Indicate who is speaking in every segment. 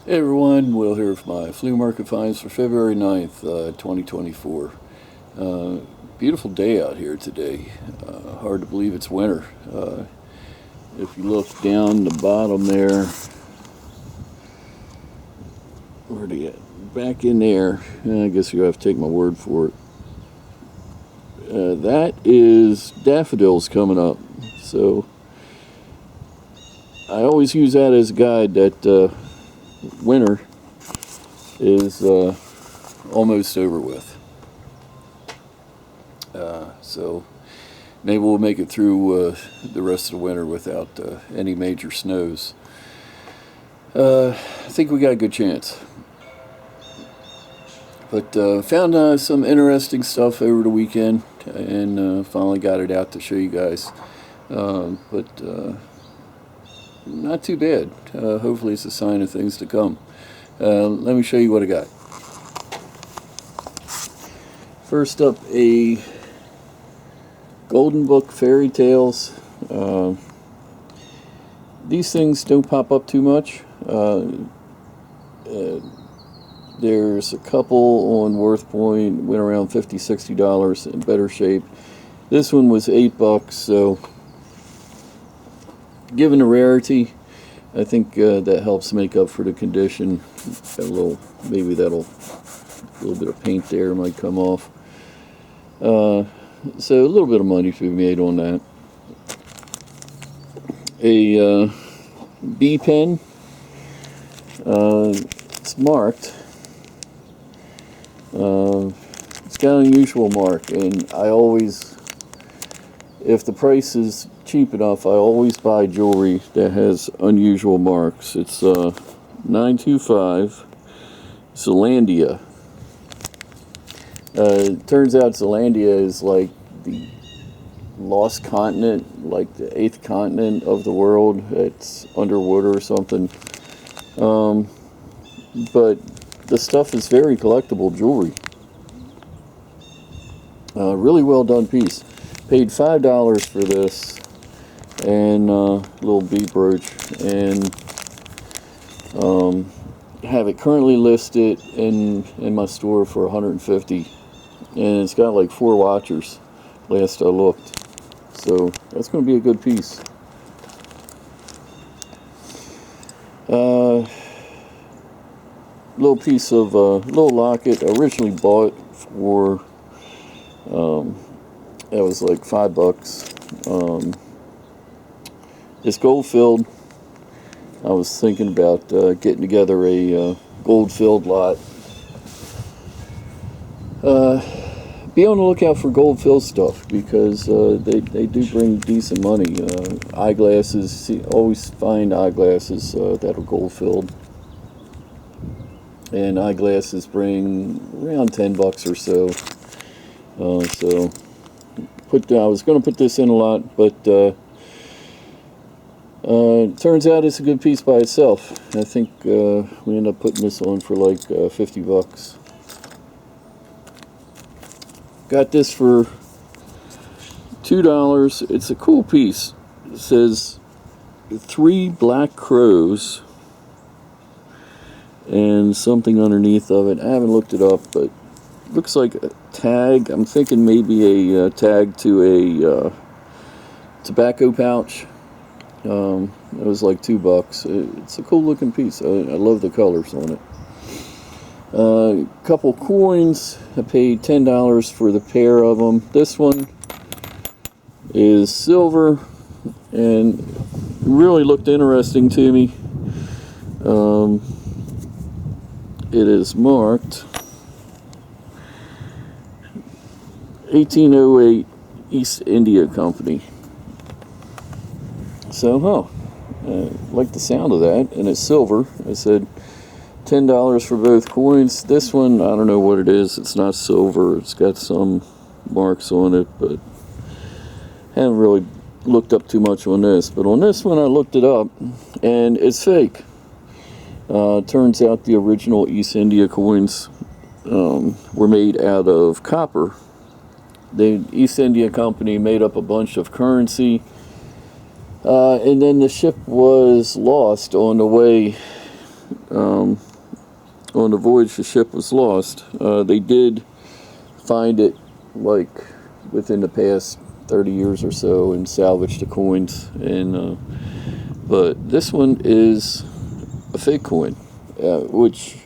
Speaker 1: Hey everyone, Will here with my flea market finds for February 9th, 2024. Beautiful day out here today. Hard to believe it's winter. If you look down the bottom there, where'd he get? Back in there, I guess you have to take my word for it. That is daffodils coming up. So I always use that as a guide that winter is almost over with. So maybe we'll make it through the rest of the winter without any major snows. I think we got a good chance. But found some interesting stuff over the weekend and finally got it out to show you guys. But not too bad. Hopefully it's a sign of things to come. Let me show you what I got. First up, a Golden Book Fairy Tales. These things don't pop up too much. There's a couple on Worth Point, went around $50, $60 in better shape. This one was $8, so given the rarity, I think that helps make up for the condition. A little, maybe a little bit of paint there might come off. So a little bit of money to be made on that. A B pen. It's marked. It's got an unusual mark, and I always, if the price is cheap enough, I always buy jewelry that has unusual marks. It's 925 Zealandia. It turns out Zealandia is like the lost continent, like the 8th continent of the world. It's underwater or something. But the stuff is very collectible jewelry. Really well done piece. Paid $5 for this, and a little bead brooch, and have it currently listed in my store for $150, and it's got like 4 watchers last I looked, so that's going to be a good piece. Little piece of little locket. I originally bought for it was like $5. It's gold filled. I was thinking about getting together a gold filled lot. Be on the lookout for gold filled stuff, because they do bring decent money. Eyeglasses, always find eyeglasses that are gold filled. And eyeglasses bring around $10 or so. So I was going to put this in a lot, but it turns out it's a good piece by itself. I think we end up putting this on for like $50. Got this for $2. It's a cool piece. It says 3 black crows and something underneath of it. I haven't looked it up, but it looks like a tag. I'm thinking maybe a tag to a tobacco pouch. It was like $2. It's a cool looking piece. I love the colors on it. A couple coins. I paid $10 for the pair of them. This one is silver and really looked interesting to me. It is marked 1808 East India Company. So, I like the sound of that, and it's silver. I said $10 for both coins. This one, I don't know what it is. It's not silver. It's got some marks on it, but haven't really looked up too much on this. But on this one, I looked it up, and it's fake. Turns out the original East India coins were made out of copper. The East India Company made up a bunch of currency, and then the ship was lost on the way on the voyage the ship was lost. They did find it like within the past 30 years or so and salvaged the coins. And but this one is a fake coin, which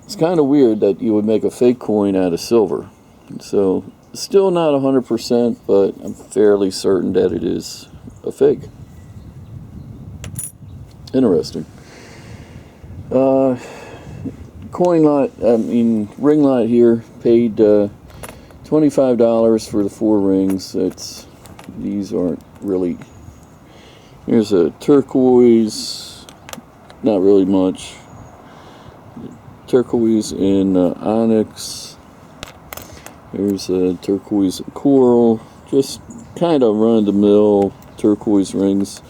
Speaker 1: it's kind of weird that you would make a fake coin out of silver. So still not 100%, but I'm fairly certain that it is a fake. Interesting. Coin lot, ring lot here, paid $25 for the 4 rings. These aren't really, here's a turquoise, not really much, turquoise and onyx. There's a turquoise and coral, just kind of run-of-the-mill turquoise rings.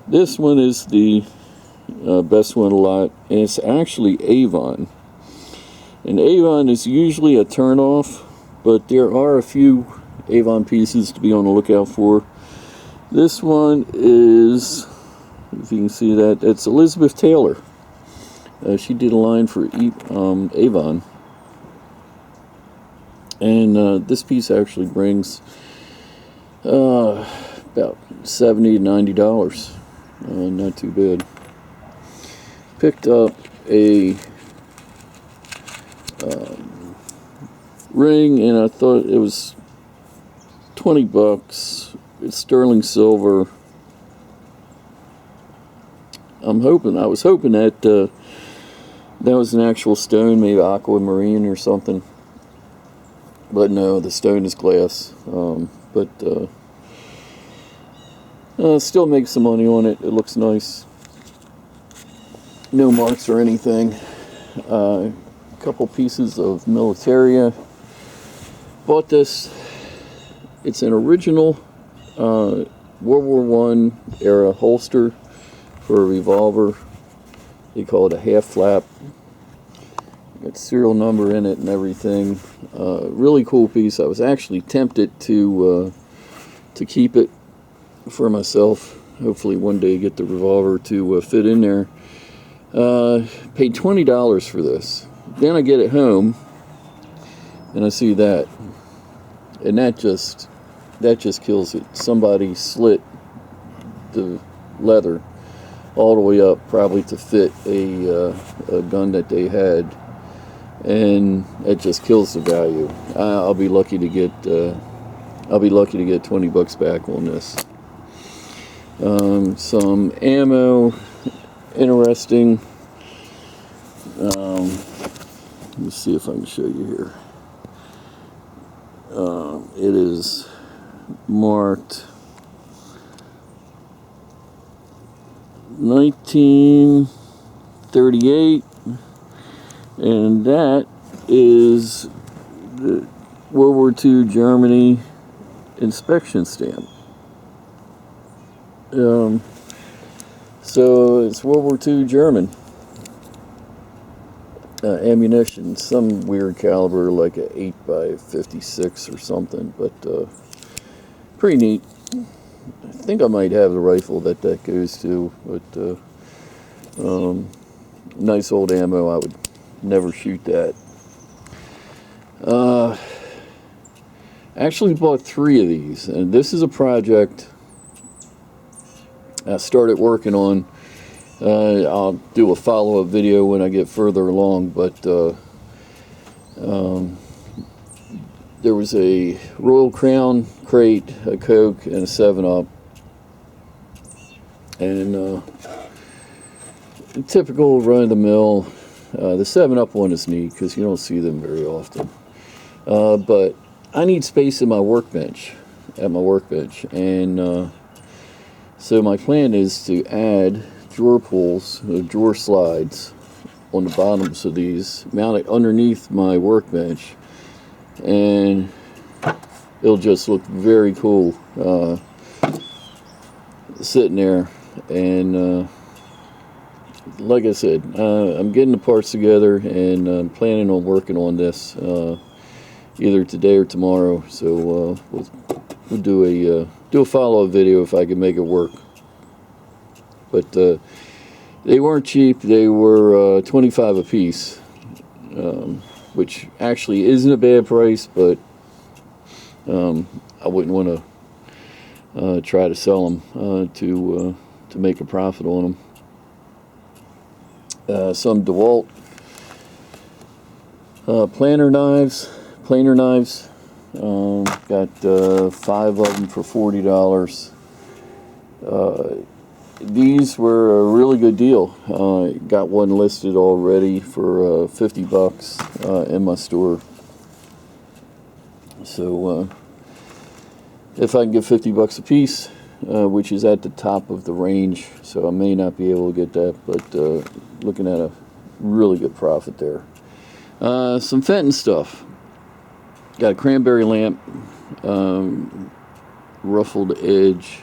Speaker 1: This one is the best one a lot, and it's actually Avon. And Avon is usually a turn-off, but there are a few Avon pieces to be on the lookout for. This one is, if you can see that, it's Elizabeth Taylor. She did a line for Avon. And this piece actually brings about $70 to $90. Not too bad. Picked up a ring, and I thought it was $20. It's sterling silver. I was hoping that that was an actual stone, maybe aquamarine or something. But no, the stone is glass. Still make some money on it. It looks nice. No marks or anything. A couple pieces of Militaria. Bought this. It's an original World War I era holster for a revolver. They call it a half flap. Got serial number in it and everything. Really cool piece. I was actually tempted to keep it for myself. Hopefully one day get the revolver to fit in there. Paid $20 for this. Then I get it home and I see that, and that just kills it. Somebody slit the leather all the way up, probably to fit a gun that they had, and it just kills the value. I'll be lucky to get $20 back on this. Some ammo, interesting. Let me see if I can show you here. It is marked 1938, and that is the World War II Germany inspection stamp. So it's World War II German ammunition, some weird caliber, like a 8x56 or something, but pretty neat. I think I might have the rifle that goes to, but nice old ammo. I would never shoot that. Actually bought 3 of these, and this is a project I started working on. I'll do a follow-up video when I get further along, but there was a Royal Crown crate, a Coke, and a 7-Up, and typical run-of-the-mill. The 7-Up one is neat because you don't see them very often, but I need space in my workbench, and so my plan is to add drawer pulls, drawer slides on the bottoms of these, mount it underneath my workbench, and it'll just look very cool sitting there. And like I said, I'm getting the parts together, and I'm planning on working on this either today or tomorrow. So we'll do a follow-up video if I can make it work. But They weren't cheap. They were 25 a piece, which actually isn't a bad price, but I wouldn't want to try to sell them to make a profit on them. Some DeWalt planer knives. Got 5 of them for $40. These were a really good deal. Got one listed already for $50 in my store. So if I can get $50 a piece, which is at the top of the range, so I may not be able to get that, but looking at a really good profit there. Some Fenton stuff. Got a cranberry lamp, ruffled edge.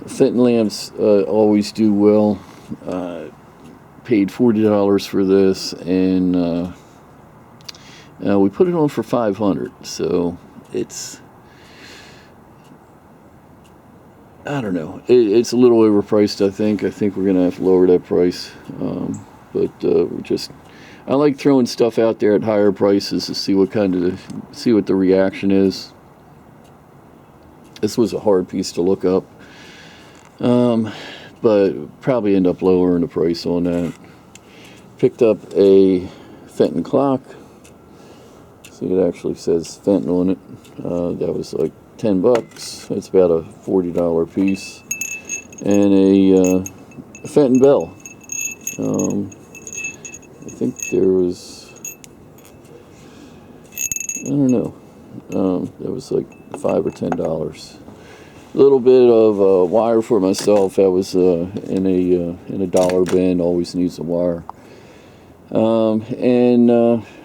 Speaker 1: Fenton lamps always do well. Paid $40 for this, and we put it on for $500. So it's, I don't know. It's a little overpriced. I think we're gonna have to lower that price. But we're just, I like throwing stuff out there at higher prices to see what the reaction is. This was a hard piece to look up, but probably end up lowering the price on that. Picked up a Fenton clock. See, it actually says Fenton on it. That was like $10. It's about a $40 piece. And a Fenton bell. I think there was, I don't know, that was like $5 or $10. A little bit of wire for myself. I was in a dollar bin. Always needs a wire. And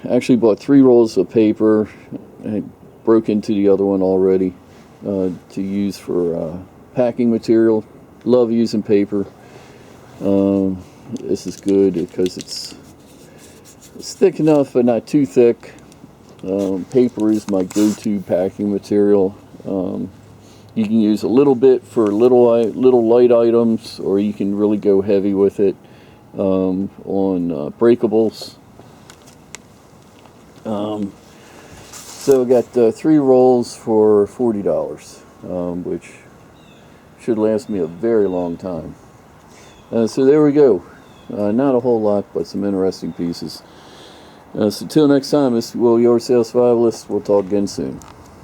Speaker 1: actually bought 3 rolls of paper. I broke into the other one already to use for packing material. Love using paper. This is good because it's thick enough but not too thick. Paper is my go-to packing material. You can use a little bit for little light items, or you can really go heavy with it on breakables. So I got 3 rolls for $40, which should last me a very long time. So there we go. Not a whole lot, but some interesting pieces. So till next time, this is Will, your sales survivalist. We'll talk again soon.